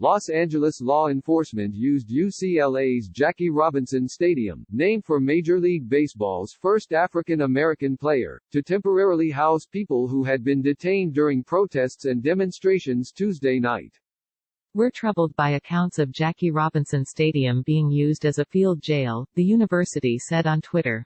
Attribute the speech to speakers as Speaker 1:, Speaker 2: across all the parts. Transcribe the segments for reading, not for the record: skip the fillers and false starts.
Speaker 1: Los Angeles law enforcement used UCLA's Jackie Robinson Stadium, named for Major League Baseball's first African-American player, to temporarily house people who had been detained during protests and demonstrations Tuesday night.
Speaker 2: "We're troubled by accounts of Jackie Robinson Stadium being used as a field jail," the university said on Twitter.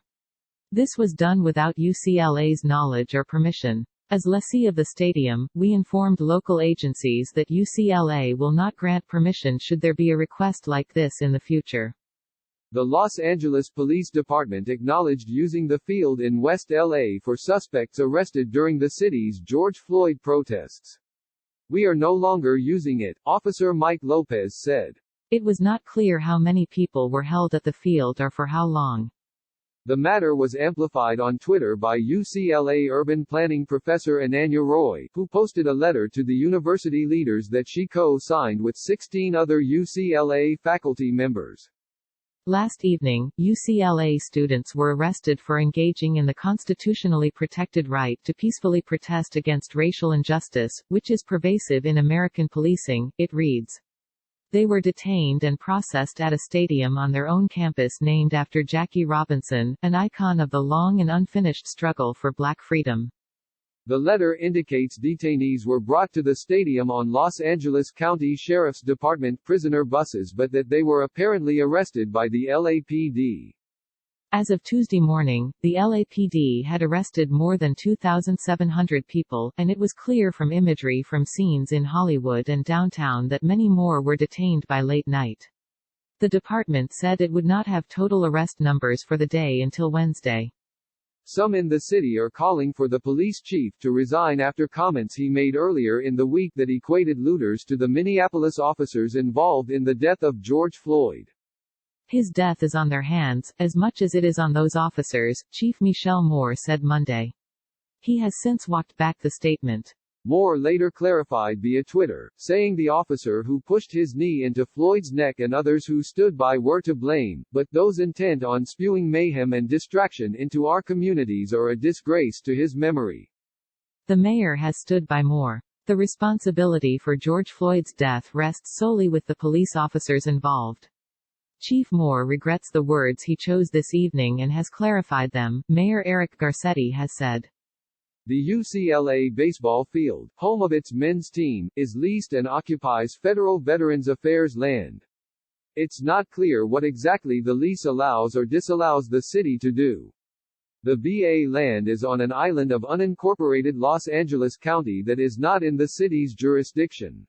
Speaker 2: "This was done without UCLA's knowledge or permission. As lessee of the stadium, we informed local agencies that UCLA will not grant permission should there be a request like this in the future."
Speaker 1: The Los Angeles Police Department acknowledged using the field in West LA for suspects arrested during the city's George Floyd protests. "We are no longer using it," Officer Mike Lopez said.
Speaker 2: It was not clear how many people were held at the field or for how long.
Speaker 1: The matter was amplified on Twitter by UCLA urban planning professor Ananya Roy, who posted a letter to the university leaders that she co-signed with 16 other UCLA faculty members.
Speaker 2: Last evening, UCLA students were arrested for engaging in the constitutionally protected right to peacefully protest against racial injustice, which is pervasive in American policing, it reads. They were detained and processed at a stadium on their own campus named after Jackie Robinson, an icon of the long and unfinished struggle for black freedom.
Speaker 1: The letter indicates detainees were brought to the stadium on Los Angeles County Sheriff's Department prisoner buses but that they were apparently arrested by the LAPD.
Speaker 2: As of Tuesday morning, the LAPD had arrested more than 2,700 people, and it was clear from imagery from scenes in Hollywood and downtown that many more were detained by late night. The department said it would not have total arrest numbers for the day until Wednesday.
Speaker 1: Some in the city are calling for the police chief to resign after comments he made earlier in the week that equated looters to the Minneapolis officers involved in the death of George Floyd.
Speaker 2: His death is on their hands, as much as it is on those officers, Chief Michelle Moore said Monday. He has since walked back the statement.
Speaker 1: Moore later clarified via Twitter, saying the officer who pushed his knee into Floyd's neck and others who stood by were to blame, but those intent on spewing mayhem and distraction into our communities are a disgrace to his memory.
Speaker 2: The mayor has stood by Moore. The responsibility for George Floyd's death rests solely with the police officers involved. Chief Moore regrets the words he chose this evening and has clarified them, Mayor Eric Garcetti has said.
Speaker 1: The UCLA baseball field, home of its men's team, is leased and occupies federal Veterans Affairs land. It's not clear what exactly the lease allows or disallows the city to do. The VA land is on an island of unincorporated Los Angeles County that is not in the city's jurisdiction.